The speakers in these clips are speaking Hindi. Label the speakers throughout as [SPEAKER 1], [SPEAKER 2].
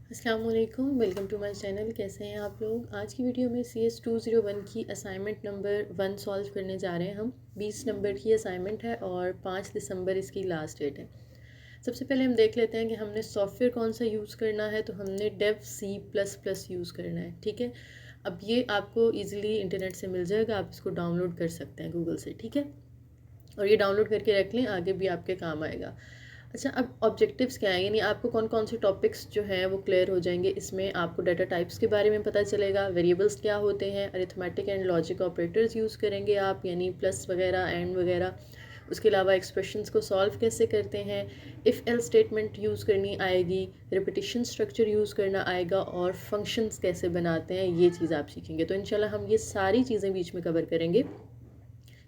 [SPEAKER 1] अस्सलाम वालेकुम, वेलकम टू माय चैनल। कैसे हैं आप लोग। आज की वीडियो में CS 201 की असाइनमेंट नंबर 1 सॉल्व करने जा रहे हैं हम। 20 नंबर की असाइनमेंट है और 5 दिसंबर इसकी लास्ट डेट है। सबसे पहले हम देख लेते हैं कि हमने सॉफ्टवेयर कौन सा यूज़ करना है। तो हमने डेव C++ यूज़ करना है, ठीक है। अब ये आपको ईज़िली इंटरनेट से मिल जाएगा, आप इसको डाउनलोड कर सकते हैं गूगल से, ठीक है। और ये डाउनलोड करके रख लें, आगे भी आपके काम आएगा। अच्छा, अब ऑब्जेक्टिव्स क्या हैं, यानी आपको कौन कौन से टॉपिक्स जो हैं वो क्लियर हो जाएंगे। इसमें आपको डाटा टाइप्स के बारे में पता चलेगा, वेरिएबल्स क्या होते हैं, arithmetic and logic operators use करेंगे आप, यानी प्लस वगैरह एंड वगैरह। उसके अलावा एक्सप्रेशंस को सॉल्व कैसे करते हैं, इफ़ एल स्टेटमेंट यूज़ करनी आएगी, रिपीटिशन स्ट्रक्चर यूज़ करना आएगा, और फंक्शंस कैसे बनाते हैं ये चीज़ आप सीखेंगे। तो इंशाल्लाह हम ये सारी चीज़ें बीच में कवर करेंगे।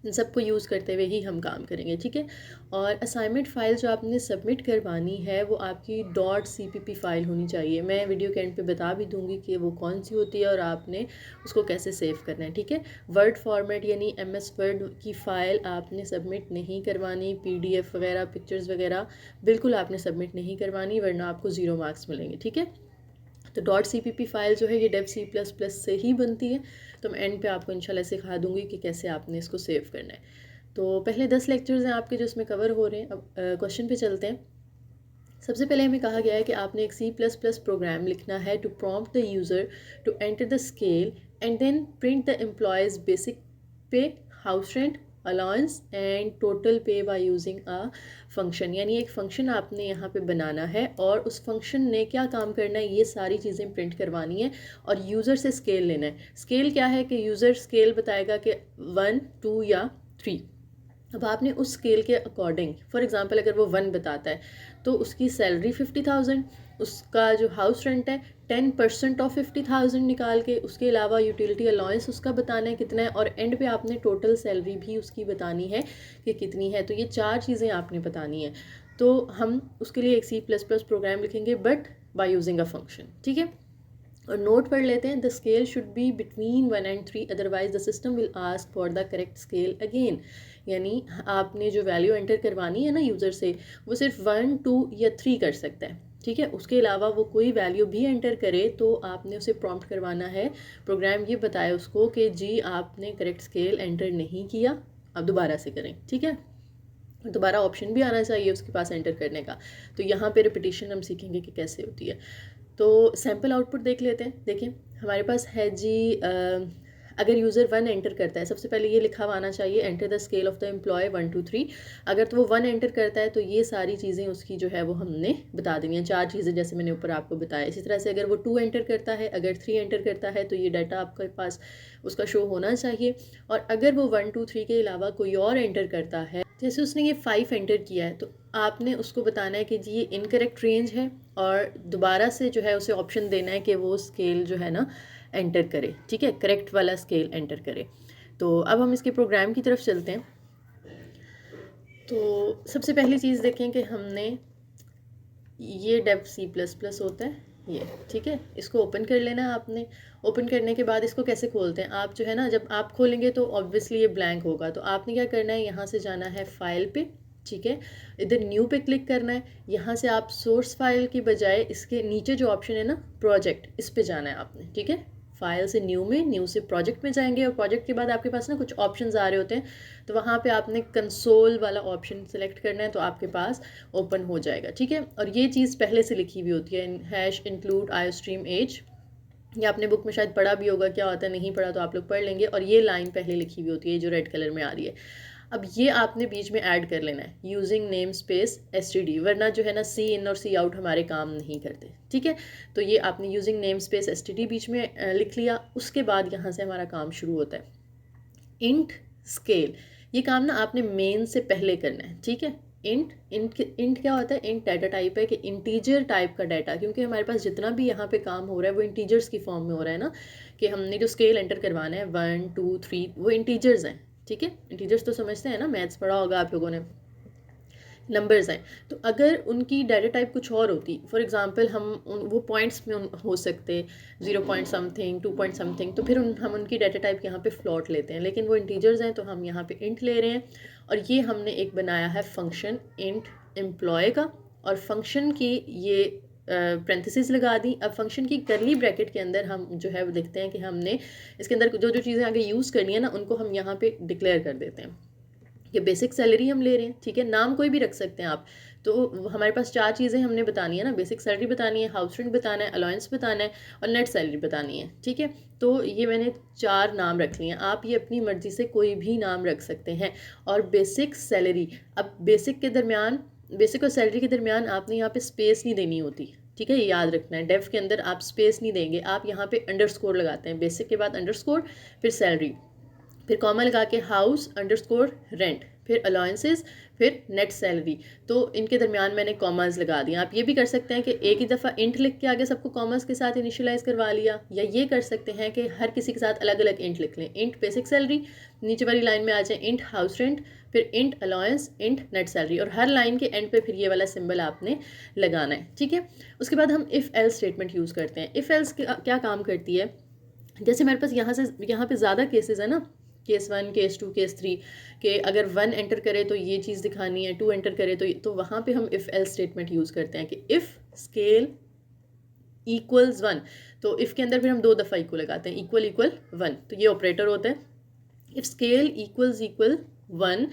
[SPEAKER 1] इन सबको यूज़ करते हुए ही हम काम करेंगे, ठीक है। और असाइनमेंट फ़ाइल जो आपने सबमिट करवानी है वो आपकी .cpp फ़ाइल होनी चाहिए। मैं वीडियो के एंड पे बता भी दूंगी कि वो कौन सी होती है और आपने उसको कैसे सेव करना है, ठीक है। वर्ड फॉर्मेट यानी MS वर्ड की फ़ाइल आपने सबमिट नहीं करवानी। PDF वगैरह, पिक्चर्स वगैरह बिल्कुल आपने सबमिट नहीं करवानी, वरना आपको 0 मार्क्स मिलेंगे, ठीक है। तो .cpp फ़ाइल जो है ये डेव C++ से ही बनती है। तो मैं एंड पे आपको इंशाल्लाह सिखा दूंगी कि कैसे आपने इसको सेव करना है। तो पहले 10 लेक्चर्स हैं आपके जो इसमें कवर हो रहे हैं। अब क्वेश्चन पे चलते हैं। सबसे पहले हमें कहा गया है कि आपने एक C++ प्रोग्राम लिखना है to prompt the user to enter the scale and then print the employees basic pay, house rent, allowance and total pay by using a function. यानी एक फ़ंक्शन आपने यहाँ पे बनाना है और उस फंक्शन ने क्या काम करना है, ये सारी चीज़ें प्रिंट करवानी है और यूज़र से स्केल लेना है। स्केल क्या है कि यूज़र स्केल बताएगा कि 1, 2 या 3। अब आपने उस स्केल के अकॉर्डिंग, फॉर एग्जांपल अगर वो 1 बताता है तो उसकी सैलरी 50,000, उसका जो हाउस रेंट है 10% ऑफ 50,000 निकाल के, उसके अलावा यूटिलिटी अलाउंस उसका बताना है कितना है, और एंड पे आपने टोटल सैलरी भी उसकी बतानी है कि कितनी है। तो ये 4 चीज़ें आपने बतानी है। तो हम उसके लिए एक C++ प्रोग्राम लिखेंगे but by using a function, ठीक है। और नोट पढ़ लेते हैं। The scale should be between 1 and 3, otherwise the system will ask for the correct scale again. यानी आपने जो वैल्यू एंटर करवानी है ना यूज़र से, वो सिर्फ 1, 2 या 3 कर सकता है, ठीक है। उसके अलावा वो कोई वैल्यू भी एंटर करे तो आपने उसे प्रॉम्प्ट करवाना है। प्रोग्राम ये बताए उसको कि जी आपने करेक्ट स्केल एंटर नहीं किया, आप दोबारा से करें, ठीक है। दोबारा ऑप्शन भी आना चाहिए उसके पास एंटर करने का। तो यहाँ पे रिपीटिशन हम सीखेंगे कि कैसे होती है। तो सैम्पल आउटपुट देख लेते हैं। देखिए हमारे पास है जी, अगर यूज़र 1 एंटर करता है, सबसे पहले ये लिखा हुआ आना चाहिए enter the scale of the employ 1, 2, 3। अगर तो वो 1 एंटर करता है तो ये सारी चीज़ें उसकी जो है वो हमने बता देनी है, 4 चीज़ें जैसे मैंने ऊपर आपको बताया। इसी तरह से अगर वो 2 एंटर करता है, अगर 3 एंटर करता है तो ये डाटा आपके पास उसका शो होना चाहिए। और अगर वो 1, 2, 3 के अलावा कोई और एंटर करता है, जैसे उसने ये 5 एंटर किया है, तो आपने उसको बताना है कि जी ये इनकरेक्ट रेंज है, और दोबारा से जो है उसे ऑप्शन देना है कि वो स्केल जो है ना एंटर करे, ठीक है, करेक्ट वाला स्केल एंटर करे। तो अब हम इसके प्रोग्राम की तरफ चलते हैं। तो सबसे पहली चीज़ देखें कि हमने ये डेव C++ होता है ये, ठीक है। इसको ओपन कर लेना है आपने। ओपन करने के बाद इसको कैसे खोलते हैं, आप जो है ना, जब आप खोलेंगे तो ऑब्वियसली ये ब्लैंक होगा। तो आपने क्या करना है, यहाँ से जाना है फाइल पे, ठीक है, इधर न्यू पे क्लिक करना है। यहाँ से आप सोर्स फाइल की बजाय इसके नीचे जो ऑप्शन है ना प्रोजेक्ट, इस पे जाना है आपने, ठीक है। फाइल से न्यू में, न्यू से प्रोजेक्ट में जाएंगे, और प्रोजेक्ट के बाद आपके पास ना कुछ ऑप्शंस आ रहे होते हैं। तो वहाँ पे आपने कंसोल वाला ऑप्शन सेलेक्ट करना है, तो आपके पास ओपन हो जाएगा, ठीक है। और ये चीज़ पहले से लिखी हुई होती है, हैश इंक्लूड आयोस्ट्रीम एज। ये आपने बुक में शायद पढ़ा भी होगा, क्या होता है नहीं पढ़ा तो आप लोग पढ़ लेंगे। और ये लाइन पहले लिखी हुई होती है जो रेड कलर में आ रही है। अब ये आपने बीच में ऐड कर लेना है यूजिंग नेम स्पेस STD, वरना जो है ना सी इन और सी आउट हमारे काम नहीं करते, ठीक है। तो ये आपने यूजिंग नेम स्पेस STD बीच में लिख लिया। उसके बाद यहाँ से हमारा काम शुरू होता है इंट स्केल। ये काम ना आपने मेन से पहले करना है, ठीक है। इंट इंट इंट क्या होता है, इंट डाटा टाइप है कि इंटीजर टाइप का डाटा, क्योंकि हमारे पास जितना भी यहाँ पे काम हो रहा है वो इंटीजर्स की फॉर्म में हो रहा है ना, कि हमने जो स्केल एंटर करवाना है 1, 2, 3 वो इंटीजर्स हैं, ठीक है। इंटीजर्स तो समझते हैं ना, मैथ्स पढ़ा होगा आप लोगों ने, नंबर्स हैं। तो अगर उनकी डाटा टाइप कुछ और होती, फॉर एग्जांपल हम वो पॉइंट्स में हो सकते 0 पॉइंट समथिंग, 2 पॉइंट समथिंग, तो फिर हम उनकी डाटा टाइप यहाँ पे फ्लॉट लेते हैं। लेकिन वो इंटीजर्स हैं तो हम यहाँ पे इंट ले रहे हैं। और ये हमने एक बनाया है फंक्शन इंट एम्प्लॉय का, और फंक्शन की ये पेरेंथेसिस लगा दी। अब फंक्शन की करली ब्रैकेट के अंदर हम जो है वो देखते हैं कि हमने इसके अंदर जो जो चीज़ें आगे यूज़ करनी है ना उनको हम यहाँ पे डिक्लेयर कर देते हैं। ये बेसिक सैलरी हम ले रहे हैं, ठीक है, नाम कोई भी रख सकते हैं आप। तो हमारे पास 4 चीज़ें हमने बतानी है ना, बेसिक सैलरी बतानी है, हाउस रेंट बताना है, अलाउंस बताना है और नेट सैलरी बतानी है, ठीक है। तो ये मैंने 4 नाम रख लिए हैं, आप ये अपनी मर्ज़ी से कोई भी नाम रख सकते हैं। और बेसिक सैलरी, अब बेसिक के दरमियान, बेसिक और सैलरी के दरमियान आपने यहाँ पे स्पेस नहीं देनी होती, ठीक है, ये याद रखना है। डेफ के अंदर आप स्पेस नहीं देंगे, आप यहाँ पे अंडरस्कोर लगाते हैं, बेसिक के बाद अंडरस्कोर, फिर सैलरी, फिर कॉमा लगा के हाउस अंडरस्कोर रेंट, फिर अलाउंसेस, फिर नेट सैलरी। तो इनके दरमियान मैंने कॉमास लगा दिया। आप ये भी कर सकते हैं कि एक ही दफ़ा इंट लिख के आगे सबको कॉमास के साथ इनिशियलाइज करवा लिया, या ये कर सकते हैं कि हर किसी के साथ अलग अलग इंट लिख लें। इंट बेसिक सैलरी, नीचे वाली लाइन में आ जाए इंट हाउस रेंट, फिर int allowance, int net salary, और हर लाइन के एंड पे फिर ये वाला सिंबल आपने लगाना है, ठीक है। उसके बाद हम इफ़ एल्स स्टेटमेंट यूज़ करते हैं। इफ़ एल्स क्या काम करती है, जैसे मेरे पास यहाँ पे ज़्यादा केसेस है ना, केस 1, केस 2, केस 3 के अगर 1 एंटर करे तो ये चीज़ दिखानी है, 2 एंटर करे तो वहाँ पे हम इफ़ एल्स स्टेटमेंट यूज़ करते हैं कि इफ़ स्केल इक्वल्स 1, तो इफ़ के अंदर फिर हम 2 दफ़ा इक्वल लगाते हैं, इक्वल इक्वल 1, तो ये ऑपरेटर होता है। इफ़ स्केल इक्वल्स इक्वल 1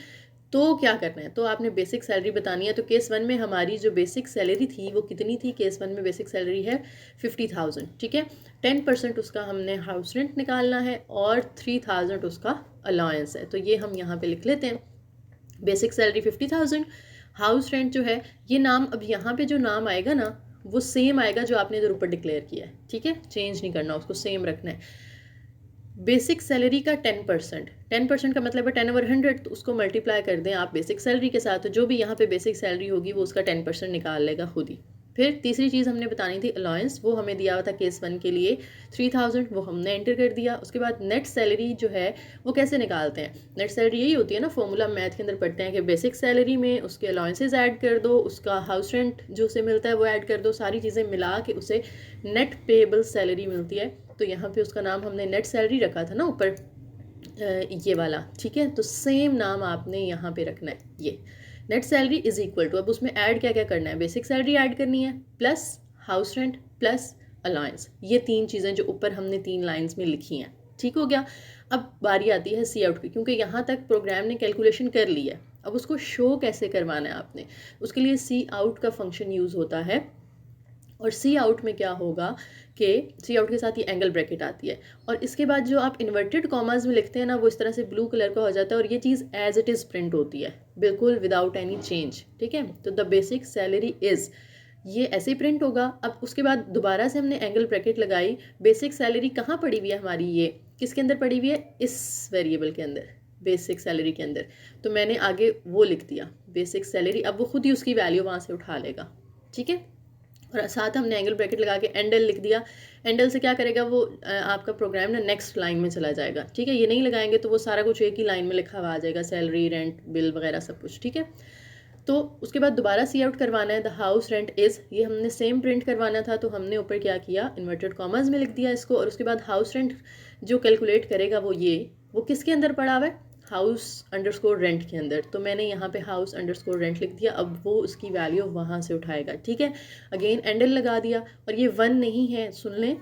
[SPEAKER 1] तो क्या करना है, तो आपने बेसिक सैलरी बतानी है। तो केस 1 में हमारी जो बेसिक सैलरी थी वो कितनी थी, केस 1 में बेसिक सैलरी है 50,000, ठीक है। 10% उसका हमने हाउस रेंट निकालना है और 3,000 उसका अलाउंस है। तो ये हम यहाँ पे लिख लेते हैं, बेसिक सैलरी 50,000, हाउस रेंट जो है ये नाम, अब यहाँ पे जो नाम आएगा ना वो सेम आएगा जो आपने इधर ऊपर डिक्लेयर किया है, ठीक है, चेंज नहीं करना, उसको सेम रखना है। बेसिक सैलरी का 10%, 10% का मतलब है 10/100, तो उसको मल्टीप्लाई कर दें आप बेसिक सैलरी के साथ, तो जो भी यहाँ पे बेसिक सैलरी होगी वो उसका 10% निकाल लेगा खुद ही। फिर तीसरी चीज़ हमने बतानी थी अलाउंस, वो हमें दिया हुआ था केस 1 के लिए 3,000, वो हमने एंटर कर दिया। उसके बाद नेट सैलरी जो है वो कैसे निकालते हैं, नेट सैलरी यही होती है ना, फॉर्मूला मैथ के अंदर पढ़ते हैं कि बेसिक सैलरी में उसके अलाउंसेस ऐड कर दो, उसका हाउस रेंट जो उसे मिलता है वो ऐड कर दो, सारी चीज़ें मिला के उसे नेट पेएबल सैलरी मिलती है। तो यहाँ पे उसका नाम हमने नेट सैलरी रखा था ना ऊपर, ये वाला, ठीक है। तो सेम नाम आपने यहाँ पे रखना है, ये net salary is equal to, अब उसमें ऐड क्या क्या करना है, बेसिक सैलरी ऐड करनी है plus house rent plus allowance, ये 3 चीज़ें जो ऊपर हमने 3 लाइंस में लिखी हैं, ठीक हो गया। अब बारी आती है सी आउट की, क्योंकि यहाँ तक प्रोग्राम ने कैलकुलेशन कर ली है, अब उसको शो कैसे करवाना है आपने, उसके लिए सी आउट का फंक्शन यूज़ होता है। और सी आउट में क्या होगा कि सी आउट के साथ ये एंगल ब्रैकेट आती है, और इसके बाद जो आप इन्वर्टेड कॉमास में लिखते हैं ना वो इस तरह से ब्लू कलर का हो जाता है, और ये चीज़ एज इट इज़ प्रिंट होती है बिल्कुल विदाउट एनी चेंज, ठीक है। तो द बेसिक सैलरी इज़, ये ऐसे ही प्रिंट होगा। अब उसके बाद दोबारा से हमने एंगल ब्रैकेट लगाई, बेसिक सैलरी कहाँ पड़ी हुई है हमारी, ये किसके अंदर पड़ी हुई है, इस वेरिएबल के अंदर, बेसिक सैलरी के अंदर। तो मैंने आगे वो लिख दिया बेसिक सैलरी, अब वो खुद ही उसकी वैल्यू वहाँ से उठा लेगा, ठीक है। और साथ हमने एंगल ब्रैकेट लगा के एंडल लिख दिया। एंडल से क्या करेगा वो, आपका प्रोग्राम ना नेक्स्ट लाइन में चला जाएगा, ठीक है। ये नहीं लगाएंगे तो वो सारा कुछ एक ही लाइन में लिखा हुआ आ जाएगा, सैलरी, रेंट, बिल वगैरह सब कुछ, ठीक है। तो उसके बाद दोबारा सी आउट करवाना है, द हाउस रेंट इज़, ये हमने सेम प्रिंट करवाना था, तो हमने ऊपर क्या किया, इन्वर्टेड कॉमर्स में लिख दिया इसको। और उसके बाद हाउस रेंट जो कैलकुलेट करेगा वो किसके अंदर पड़ा हुआ है, हाउस अंडरस्कोर रेंट के अंदर। तो मैंने यहाँ पे हाउस अंडरस्कोर रेंट लिख दिया, अब वो उसकी वैल्यू वहाँ से उठाएगा, ठीक है। अगेन एंडल लगा दिया, और ये 1 नहीं है, सुन लें,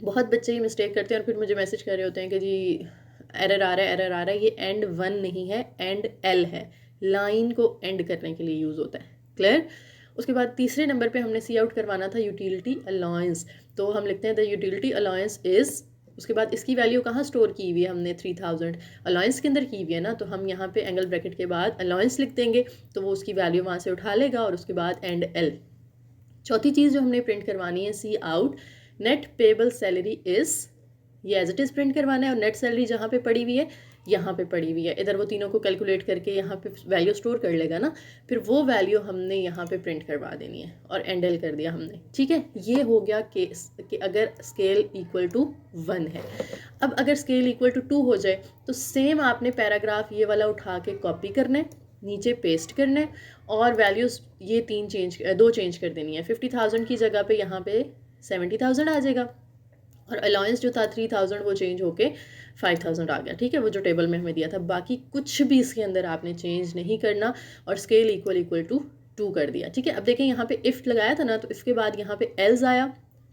[SPEAKER 1] बहुत बच्चे ये मिस्टेक करते हैं और फिर मुझे मैसेज कर रहे होते हैं कि जी एरर आ रहा है, एरर आ रहा है। ये एंड 1 नहीं है, एंड एल है, लाइन को एंड करने के लिए यूज़ होता है, क्लियर। उसके बाद तीसरे नंबर पे हमने सी आउट करवाना था यूटिलिटी अलाउंस, तो हम लिखते हैं द यूटिलिटी अलाउंस इज़, उसके बाद इसकी वैल्यू कहाँ स्टोर की हुई है हमने, 3,000 अलाउंस के अंदर की हुई है ना, तो हम यहाँ पे एंगल ब्रैकेट के बाद अलाउंस लिख देंगे, तो वो उसकी वैल्यू वहाँ से उठा लेगा। और उसके बाद एंड एल। चौथी चीज़ जो हमने प्रिंट करवानी है, cout net payable salary is, ये एज इट इज़ प्रिंट करवाना है, और नेट सैलरी जहाँ पे पड़ी हुई है यहाँ पे पड़ी हुई है, इधर वो तीनों को कैलकुलेट करके यहाँ पे वैल्यू स्टोर कर लेगा ना, फिर वो वैल्यू हमने यहाँ पे प्रिंट करवा देनी है, और एंडल कर दिया हमने, ठीक है। ये हो गया केस कि अगर स्केल इक्वल टू 1 है। अब अगर स्केल इक्वल टू 2 हो जाए तो सेम आपने पैराग्राफ ये वाला उठा के कॉपी करना है, नीचे पेस्ट करना है, और वैल्यूज़ ये 2 चेंज कर देनी है। 50,000 की जगह पे यहाँ पे 70,000 आ जाएगा, और अलाउंस जो था 3,000 वो चेंज होके 5,000 आ गया, ठीक है, वो जो टेबल में हमें दिया था। बाकी कुछ भी इसके अंदर आपने चेंज नहीं करना, और स्केल इक्वल टू 2 कर दिया, ठीक है। अब देखें यहाँ पे इफ़ लगाया था ना, तो इफ़ के बाद यहाँ पे एल्स आया,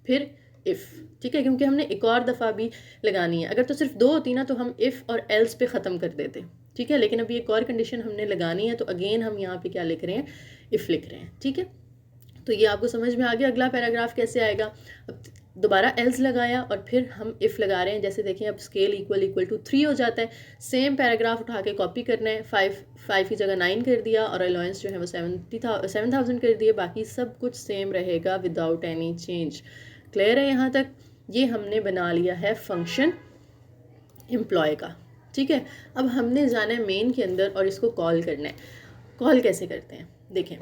[SPEAKER 1] फिर इफ़, ठीक है, क्योंकि हमने एक और दफ़ा भी लगानी है। अगर तो सिर्फ 2 होती ना तो हम इफ़ और एल्स पे ख़त्म कर देते, ठीक है, लेकिन अभी एक और कंडीशन हमने लगानी है, तो अगेन हम यहाँ पे क्या लिख रहे हैं, इफ़ लिख रहे हैं, ठीक है। तो ये आपको समझ में आ गया। अगला पैराग्राफ कैसे आएगा, अब दोबारा एल्स लगाया और फिर हम इफ़ लगा रहे हैं। जैसे देखिए अब स्केल इक्वल टू 3 हो जाता है। सेम पैराग्राफ उठा के कॉपी करना है, 5 की जगह 9 कर दिया और अलाउंस जो है वो 7,000 कर दिए। बाकी सब कुछ सेम रहेगा विदाउट एनी चेंज। क्लियर है यहाँ तक। ये हमने बना लिया है फंक्शन एम्प्लॉय का, ठीक है। अब हमने जाना है मेन के अंदर और इसको कॉल करना है। कॉल कैसे करते हैं, देखें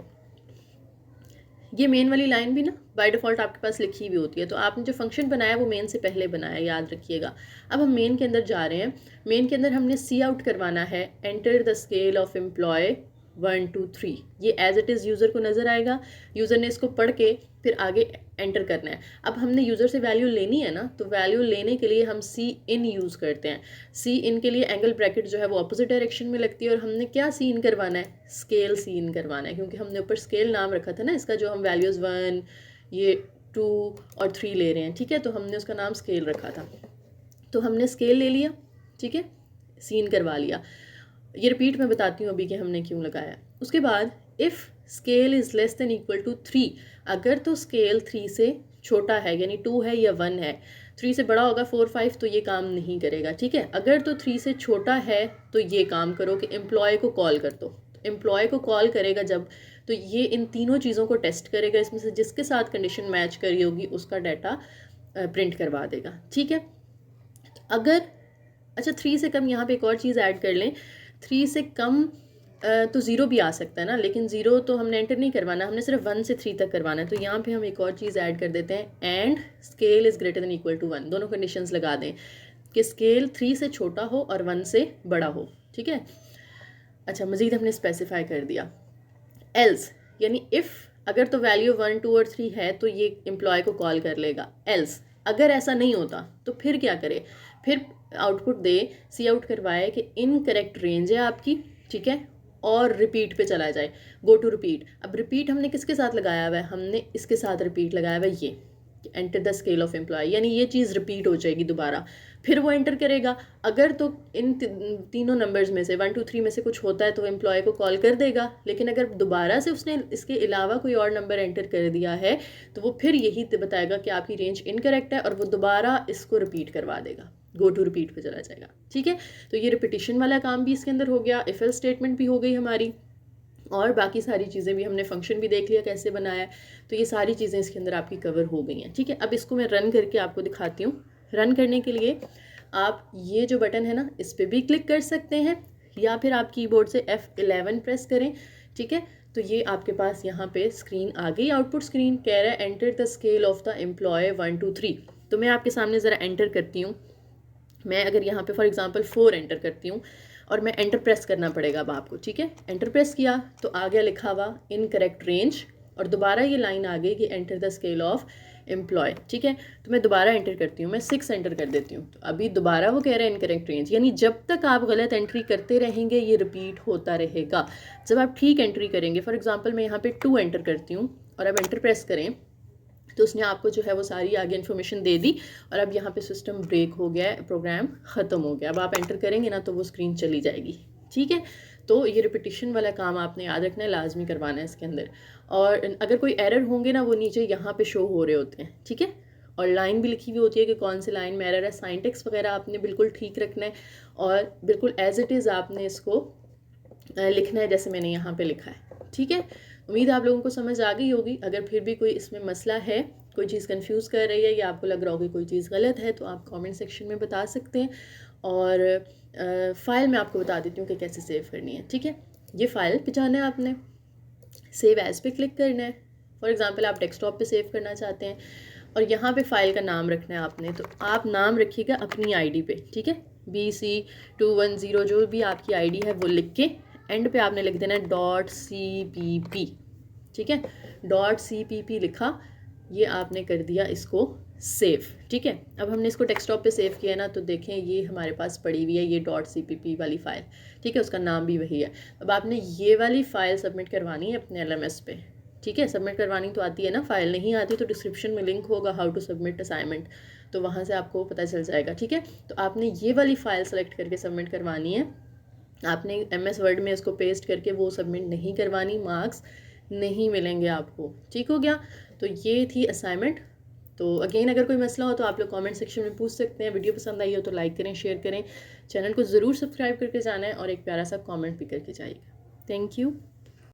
[SPEAKER 1] ये मेन वाली लाइन भी ना बाय डिफ़ॉल्ट आपके पास लिखी हुई होती है, तो आपने जो फंक्शन बनाया वो मेन से पहले बनाया, याद रखिएगा। अब हम मेन के अंदर जा रहे हैं। मेन के अंदर हमने सी आउट करवाना है, enter the scale of employ 1 2 3। ये एज इट इज़ यूज़र को नज़र आएगा, यूज़र ने इसको पढ़ के फिर आगे एंटर करना है। अब हमने यूज़र से वैल्यू लेनी है ना, तो वैल्यू लेने के लिए हम सी इन यूज़ करते हैं। सी इन के लिए एंगल ब्रैकेट जो है वो अपोजिट डायरेक्शन में लगती है, और हमने क्या सी इन करवाना है, स्केल सी इन करवाना है, क्योंकि हमने ऊपर स्केल नाम रखा था ना इसका, जो हम वैल्यूज़ 1 ये 2 और 3 ले रहे हैं, ठीक है, तो हमने उसका नाम स्केल रखा था। तो हमने स्केल ले लिया, ठीक है, सीन करवा लिया। ये रिपीट मैं बताती हूँ अभी कि हमने क्यों लगाया। उसके बाद if scale is less than equal to 3, अगर तो स्केल 3 से छोटा है, यानी 2 है या 1 है, 3 से बड़ा होगा 4 5 तो ये काम नहीं करेगा, ठीक है। अगर तो 3 से छोटा है तो ये काम करो कि एम्प्लॉय को कॉल कर दो। एम्प्लॉय को कॉल करेगा जब, तो ये इन तीनों चीज़ों को टेस्ट करेगा, इसमें से जिसके साथ कंडीशन मैच करी होगी उसका डाटा प्रिंट करवा देगा, ठीक है। अगर अच्छा 3 से कम, यहाँ पे एक और चीज़ ऐड कर लें, 3 से कम तो 0 भी आ सकता है ना, लेकिन 0 तो हमने एंटर नहीं करवाना, हमने सिर्फ 1 से 3 तक करवाना है। तो यहाँ पे हम एक और चीज़ ऐड कर देते हैं, and scale is greater than equal to 1। दोनों कंडीशंस लगा दें कि स्केल 3 से छोटा हो और 1 से बड़ा हो, ठीक है। अच्छा मज़ीद हमने स्पेसिफाई कर दिया एल्स, यानी इफ़ अगर तो वैल्यू 1 2 और 3 है तो ये एम्प्लॉय को कॉल कर लेगा। एल्स अगर ऐसा नहीं होता तो फिर क्या करे, फिर आउटपुट दे, सी आउट करवाए कि इनकरेक्ट रेंज है आपकी, ठीक है, और रिपीट पे चला जाए, गो टू रिपीट। अब रिपीट हमने किसके साथ लगाया हुआ है, हमने इसके साथ रिपीट लगाया हुआ है, ये enter the scale of employ, यानी ये चीज़ रिपीट हो जाएगी दोबारा, फिर वो एंटर करेगा। अगर तो इन तीनों नंबर्स में से 1 2 3 में से कुछ होता है तो एम्प्लॉय को कॉल कर देगा, लेकिन अगर दोबारा से उसने इसके अलावा कोई और नंबर एंटर कर दिया है तो वो फिर यही बताएगा कि आपकी रेंज इनकरेक्ट है, और वो दोबारा इसको रिपीट करवा देगा, गो टू रिपीट पे चला जाएगा, ठीक है। तो ये रिपीटिशन वाला काम भी इसके अंदर हो गया, इफ एल्स स्टेटमेंट भी हो गई हमारी, और बाकी सारी चीज़ें भी, हमने फंक्शन भी देख लिया कैसे बनाया है। तो ये सारी चीज़ें इसके अंदर आपकी कवर हो गई हैं, ठीक है। अब इसको मैं रन करके आपको दिखाती हूँ। रन करने के लिए आप ये जो बटन है ना इस पर भी क्लिक कर सकते हैं, या फिर आप कीबोर्ड से F11 प्रेस करें, ठीक है। तो ये आपके पास यहाँ पे स्क्रीन आ गई, आउटपुट स्क्रीन कह रहा है enter the scale of the employ 1 2 3। तो मैं आपके सामने ज़रा एंटर करती हूँ। मैं अगर यहाँ पे फॉर एग्जांपल 4 एंटर करती हूँ, और मैं एंटर प्रेस करना पड़ेगा अब आपको, ठीक है। एंटर प्रेस किया तो आ गया लिखा हुआ इनकरेक्ट रेंज, और दोबारा ये लाइन आ गई कि enter the scale of employ, ठीक है। तो मैं दोबारा एंटर करती हूँ, मैं 6 एंटर कर देती हूँ, तो अभी दोबारा वो कह रहा है इनकरेक्ट रेंज, यानी जब तक आप गलत एंट्री करते रहेंगे ये रिपीट होता रहेगा। जब आप ठीक एंट्री करेंगे, फॉर एग्जाम्पल मैं यहाँ पर 2 एंटर करती हूँ और अब एंटर प्रेस करें, तो उसने आपको जो है वो सारी आगे इन्फॉर्मेशन दे दी, और अब यहाँ पे सिस्टम ब्रेक हो गया है, प्रोग्राम ख़त्म हो गया। अब आप एंटर करेंगे ना तो वो स्क्रीन चली जाएगी, ठीक है। तो ये रिपीटिशन वाला काम आपने याद रखना है, लाजमी करवाना है इसके अंदर। और अगर कोई एरर होंगे ना वो नीचे यहाँ पे शो हो रहे होते हैं, ठीक है, और लाइन भी लिखी हुई होती है कि कौन सी लाइन में एरर है। साइंटेक्स वगैरह आपने बिल्कुल ठीक रखना है, और बिल्कुल एज इट इज़ आपने इसको लिखना है जैसे मैंने यहाँ पे लिखा है, ठीक है। उम्मीद है आप लोगों को समझ आ गई होगी। अगर फिर भी कोई इसमें मसला है, कोई चीज़ कंफ्यूज कर रही है, या आपको लग रहा हो कि कोई चीज़ गलत है, तो आप कमेंट सेक्शन में बता सकते हैं। और फ़ाइल मैं आपको बता देती हूँ कि कैसे सेव करनी है, ठीक है। ये फ़ाइल पे जाना है आपने, सेव एज़ पे क्लिक करना है। फॉर एग्ज़ाम्पल आप डेस्कटॉप पे सेव करना चाहते हैं, और यहाँ पे फ़ाइल का नाम रखना है आपने, तो आप नाम रखिएगा अपनी आईडी पे, ठीक है, BC210 जो भी आपकी आईडी है वो लिख के एंड पे आपने लिख देना है .cpp, ठीक है। .cpp लिखा, ये आपने कर दिया इसको सेव। ठीक है, अब हमने इसको डेस्कटॉप पे सेव किया ना, तो देखें ये हमारे पास पड़ी हुई है, ये .cpp वाली फ़ाइल। ठीक है, उसका नाम भी वही है। अब आपने ये वाली फ़ाइल सबमिट करवानी है अपने LMS पे। ठीक है, सबमिट करवानी तो आती है ना, फाइल नहीं आती तो डिस्क्रिप्शन में लिंक होगा हाउ टू सबमिट असाइनमेंट, तो वहाँ से आपको पता चल जाएगा। ठीक है, तो आपने ये वाली फ़ाइल सेलेक्ट करके सबमिट करवानी है। आपने MS वर्ड में इसको पेस्ट करके वो सबमिट नहीं करवानी, मार्क्स नहीं मिलेंगे आपको। ठीक हो गया, तो ये थी असाइनमेंट। तो अगेन अगर कोई मसला हो तो आप लोग कमेंट सेक्शन में पूछ सकते हैं। वीडियो पसंद आई हो तो लाइक करें, शेयर करें, चैनल को ज़रूर सब्सक्राइब करके जाना है और एक प्यारा सा कमेंट भी करके जाइएगा। Thank you.